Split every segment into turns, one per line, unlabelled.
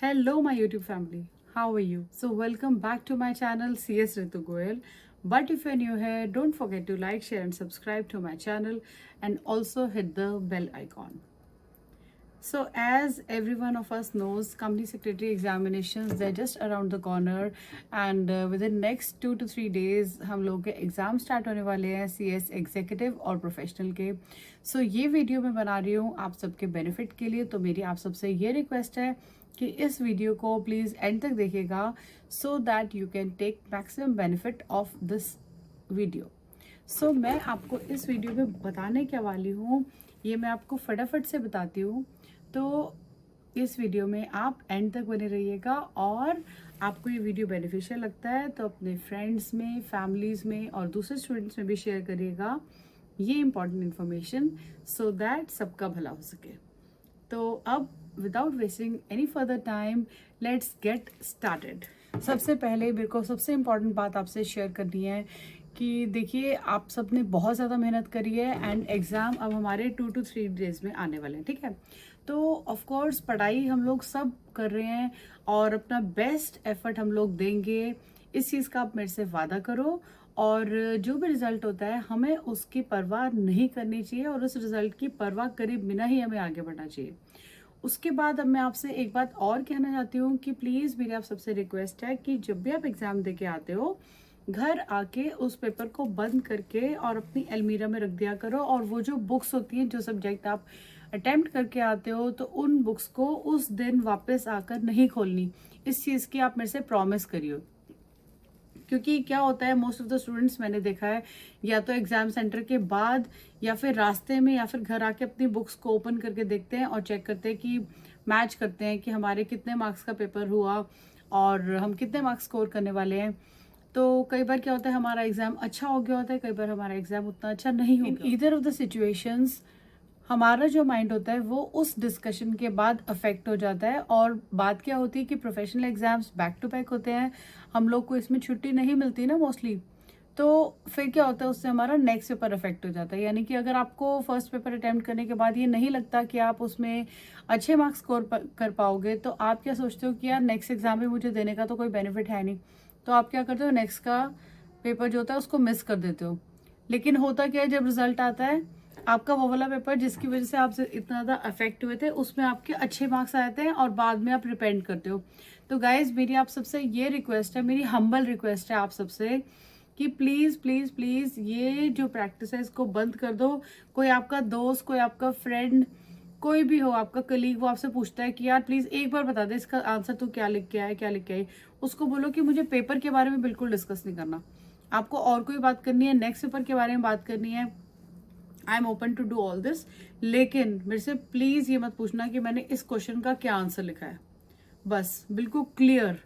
Hello, my YouTube family. How are you? So, welcome back to my channel CS Ritu Goyal. But if you're new here, don't forget to like, share, and subscribe to my channel and also hit the bell icon. So, as every one of us knows, company secretary examinations they're just around the corner, and within next 2 to 3 days हम लोगों के exam start होने वाले हैं CS executive और professional के. सो ये video मैं बना रही हूँ आप सबके बेनिफिट के लिए. तो मेरी आप सबसे ये रिक्वेस्ट है कि इस वीडियो को प्लीज़ एंड तक देखिएगा so that you can take maximum benefit of this video. So मैं आपको इस वीडियो में बताने क्या वाली हूँ ये मैं आपको फटाफट से बताती हूँ. तो इस वीडियो में आप एंड तक बने रहिएगा और आपको ये वीडियो बेनिफिशियल लगता है तो अपने फ्रेंड्स में, फैमिलीज़ में और दूसरे स्टूडेंट्स में भी शेयर करिएगा ये इम्पॉर्टेंट इन्फॉर्मेशन सो दैट सबका भला हो सके. तो अब without wasting any further time let's get started. सबसे पहले मेरे को सबसे इम्पॉर्टेंट बात आपसे शेयर करनी है कि देखिए आप सब ने बहुत ज़्यादा मेहनत करी है एंड एग्ज़ाम अब हमारे 2 to 3 डेज़ में आने वाले हैं. ठीक है, तो ऑफ कोर्स पढ़ाई हम लोग सब कर रहे हैं और अपना बेस्ट एफर्ट हम लोग देंगे. इस चीज़ का आप मेरे से वादा करो और जो भी रिजल्ट होता है हमें उसकी परवाह नहीं करनी चाहिए और उस रिजल्ट की परवाह करे बिना ही हमें आगे बढ़ना चाहिए. उसके बाद अब मैं आपसे एक बात और कहना चाहती हूँ कि प्लीज़ मेरी आप सबसे रिक्वेस्ट है कि जब भी आप एग्ज़ाम दे के आते हो घर आके उस पेपर को बंद करके और अपनी अलमीरा में रख दिया करो. और वो जो बुक्स होती हैं जो सब्जेक्ट आप अटेम्प्ट करके आते हो तो उन बुक्स को उस दिन वापस आकर नहीं खोलनी. इस चीज़ की आप मेरे से प्रॉमिस करिए. क्योंकि क्या होता है मोस्ट ऑफ द स्टूडेंट्स मैंने देखा है या तो एग्जाम सेंटर के बाद या फिर रास्ते में या फिर घर आके अपनी बुक्स को ओपन करके देखते हैं और चेक करते हैं कि मैच करते हैं कि हमारे कितने मार्क्स का पेपर हुआ और हम कितने मार्क्स स्कोर करने वाले हैं. तो कई बार क्या होता है हमारा एग्जाम अच्छा हो गया होता है, कई बार हमारा एग्जाम उतना अच्छा नहीं हो गया. In either of the situations हमारा जो माइंड होता है वो उस डिस्कशन के बाद अफेक्ट हो जाता है. और बात क्या होती है कि professional exams back to back होते हैं, हम लोग को इसमें छुट्टी नहीं मिलती ना मोस्टली. तो फिर क्या होता है उससे हमारा नेक्स्ट पेपर अफेक्ट हो जाता है. यानी कि अगर आपको फर्स्ट पेपर अटेम्प्ट करने के बाद ये नहीं लगता कि आप उसमें अच्छे मार्क्स स्कोर कर पाओगे तो आप क्या सोचते हो कि यार नेक्स्ट एग्जाम भी मुझे देने का तो कोई बेनिफिट है नहीं. तो आप क्या करते हो नेक्स्ट का पेपर जो होता है उसको मिस कर देते हो. लेकिन होता क्या है जब रिजल्ट आता है आपका वो वाला पेपर जिसकी वजह से आप इतना ज़्यादा अफेक्ट हुए थे उसमें आपके अच्छे मार्क्स आते हैं और बाद में आप रिपेंट करते हो. तो गाइज मेरी आप सबसे ये रिक्वेस्ट है, मेरी हम्बल रिक्वेस्ट है आप सबसे कि प्लीज़ प्लीज़ प्लीज़ ये जो प्रैक्टिस है इसको बंद कर दो. कोई आपका दोस्त, कोई आपका फ्रेंड, कोई भी हो, आपका कलीग, वो आपसे पूछता है कि यार प्लीज़ एक बार बता दे इसका आंसर तो क्या लिख के आया, क्या लिख के आई. उसको बोलो कि मुझे पेपर के बारे में बिल्कुल डिस्कस नहीं करना. आपको और कोई बात करनी है, नेक्स्ट पेपर के बारे में बात करनी है, I am open to do all this. लेकिन मेरे से प्लीज़ ये मत पूछना कि मैंने इस क्वेश्चन का क्या आंसर लिखा है. बस बिल्कुल क्लियर.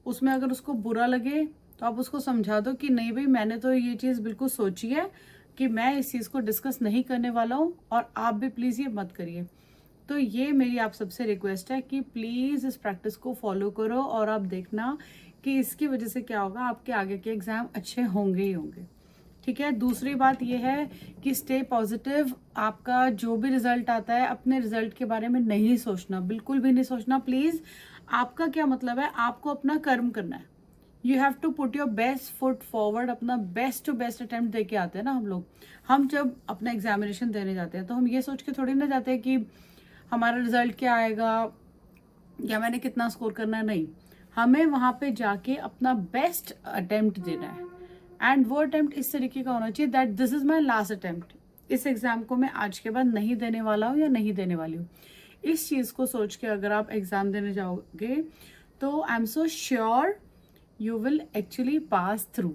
उसमें अगर उसको बुरा लगे तो आप उसको समझा दो कि नहीं भाई मैंने तो ये चीज़ बिल्कुल सोची है कि मैं इस चीज़ को डिस्कस नहीं करने वाला हूँ और आप भी प्लीज़ ये मत करिए. तो ये मेरी आप सबसे रिक्वेस्ट है कि प्लीज़ इस प्रैक्टिस को फॉलो करो और आप देखना कि इसकी वजह से क्या होगा, आपके आगे के एग्ज़ाम अच्छे होंगे ही होंगे. ठीक है. दूसरी बात यह है कि स्टे पॉजिटिव. आपका जो भी रिजल्ट आता है अपने रिजल्ट के बारे में नहीं सोचना, बिल्कुल भी नहीं सोचना प्लीज़. आपका क्या मतलब है, आपको अपना कर्म करना है. You have to put your best foot forward. अपना बेस्ट टू बेस्ट अटेम्प्ट दे के आते हैं ना हम लोग. हम जब अपना एग्जामिनेशन देने जाते हैं तो हम ये सोच के थोड़ी ना जाते हैं कि हमारा रिजल्ट क्या आएगा या मैंने कितना स्कोर करना है. नहीं, हमें वहाँ पे जाके अपना बेस्ट अटेम्प्ट देना है. एंड वो अटेम्प्ट इस तरीके का होना चाहिए that this is my last attempt. इस एग्जाम को मैं आज के बाद नहीं देने वाला हूँ या नहीं देने वाली हूँ. इस चीज़ को सोच के अगर आप एग्जाम देने जाओगे तो I am so sure you will actually pass through.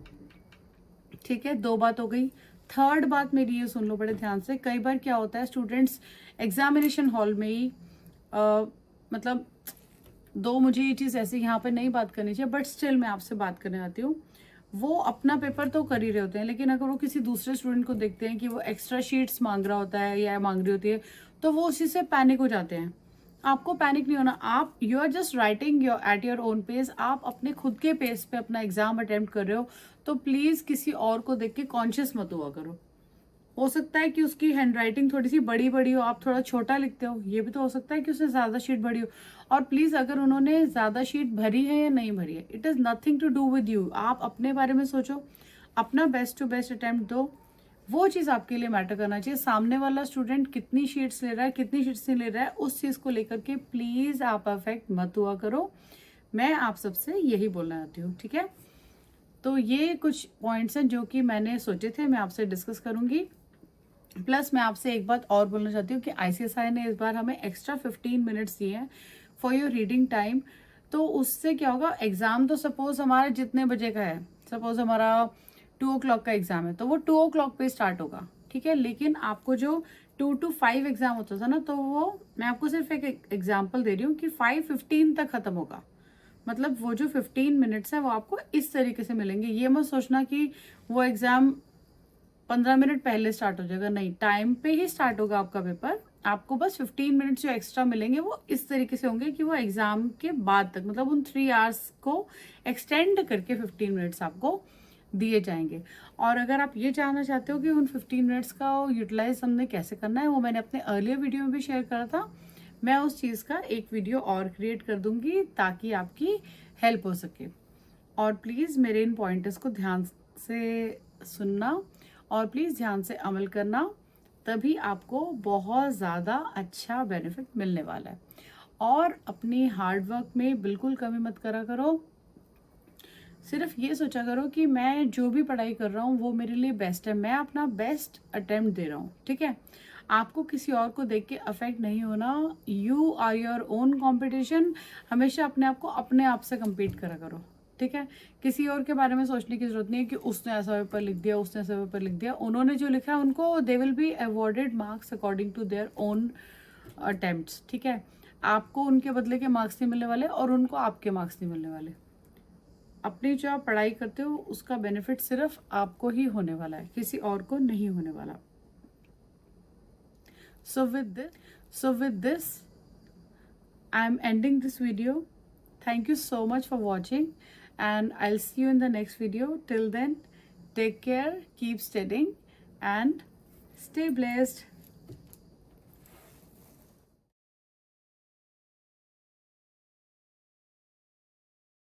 ठीक है, 2 बात हो गई. थर्ड बात मेरी ये सुन लो बड़े ध्यान से. कई बार क्या होता है स्टूडेंट्स एग्जामिनेशन हॉल में ही मतलब दो मुझे ये चीज़ ऐसे यहाँ पे नहीं बात करनी चाहिए बट स्टिल मैं आपसे बात करने आती हूँ. वो अपना पेपर तो कर ही रहे होते हैं लेकिन अगर वो किसी दूसरे स्टूडेंट को देखते हैं कि वो एक्स्ट्रा शीट्स मांग रहा होता है या मांग रही होती है तो वो उसी से पैनिक हो जाते हैं. आपको पैनिक नहीं होना. आप you are just writing your at your own pace. आप अपने खुद के पेस पे अपना एग्जाम अटेम्प्ट कर रहे हो तो प्लीज़ किसी और को देख के कॉन्शियस मत हुआ करो. हो सकता है कि उसकी हैंडराइटिंग थोड़ी सी बड़ी बड़ी हो, आप थोड़ा छोटा लिखते हो, ये भी तो हो सकता है कि उससे ज़्यादा शीट भरी हो। और प्लीज़ अगर उन्होंने ज़्यादा शीट भरी है या नहीं भरी है, it is nothing to do with you. आप अपने बारे में सोचो, अपना बेस्ट टू बेस्ट अटेम्प्ट दो, वो चीज़ आपके लिए मैटर करना चाहिए। सामने वाला स्टूडेंट कितनी शीट्स ले रहा है, कितनी शीट्स नहीं ले रहा है, उस चीज़ को लेकर के प्लीज़ आप अफेक्ट मत हुआ करो। मैं आप सबसे यही बोलना चाहती हूँ, ठीक है। तो ये कुछ पॉइंट्स हैं जो कि मैंने सोचे थे मैं आपसे डिस्कस करूंगी। प्लस मैं आपसे एक बात और बोलना चाहती हूँ कि आईसीएसआई ने इस बार हमें एक्स्ट्रा 15 मिनट्स दिए हैं फॉर योर रीडिंग टाइम। तो उससे क्या होगा, एग्जाम तो सपोज हमारा जितने बजे का है, सपोज हमारा 2 o'clock का एग्जाम है, तो वो 2 o'clock पे स्टार्ट होगा, ठीक है। लेकिन आपको जो 2 to 5 एग्जाम होता था ना, तो वो मैं आपको सिर्फ एक एग्जाम्पल दे रही हूँ कि 5:15 तक खत्म होगा। मतलब वो जो 15 मिनट्स है वो आपको इस तरीके से मिलेंगे। ये मत सोचना कि वो एग्जाम 15 मिनट पहले स्टार्ट हो जाएगा, नहीं, टाइम पे ही स्टार्ट होगा आपका पेपर। आपको बस 15 मिनट्स जो एक्स्ट्रा मिलेंगे वो इस तरीके से होंगे कि वो एग्जाम के बाद तक, मतलब उन 3 आवर्स को एक्सटेंड करके 15 मिनट्स आपको दिए जाएंगे। और अगर आप ये जानना चाहते हो कि उन 15 मिनट्स का यूटिलाइज हमने कैसे करना है, वो मैंने अपने अर्लियर वीडियो में भी शेयर करा था। मैं उस चीज़ का एक वीडियो और क्रिएट कर दूंगी ताकि आपकी हेल्प हो सके। और प्लीज़ मेरे इन पॉइंटर्स को ध्यान से सुनना और प्लीज़ ध्यान से अमल करना, तभी आपको बहुत ज़्यादा अच्छा बेनिफिट मिलने वाला है। और अपनी हार्ड वर्क में बिल्कुल कमी मत करा करो। सिर्फ ये सोचा करो कि मैं जो भी पढ़ाई कर रहा हूँ वो मेरे लिए बेस्ट है, मैं अपना बेस्ट अटेम्प्ट दे रहा हूँ, ठीक है। आपको किसी और को देख के अफेक्ट नहीं होना। You are your own competition. हमेशा अपने आप को अपने आप से कम्पीट करा करो, ठीक है। किसी और के बारे में सोचने की जरूरत नहीं है कि उसने ऐसा पेपर लिख दिया, उसने ऐसा पेपर लिख दिया। उन्होंने जो लिखा है उनको they will be awarded marks according to their own attempts, ठीक है। आपको उनके बदले के मार्क्स नहीं मिलने वाले और उनको आपके मार्क्स नहीं मिलने वाले। अपनी जो आप पढ़ाई करते हो उसका बेनिफिट सिर्फ आपको ही होने वाला है, किसी और को नहीं होने वाला। So with this, I am ending this video. Thank you so much for watching, and I'll see you in the next video. Till then, take care, keep studying, and stay blessed.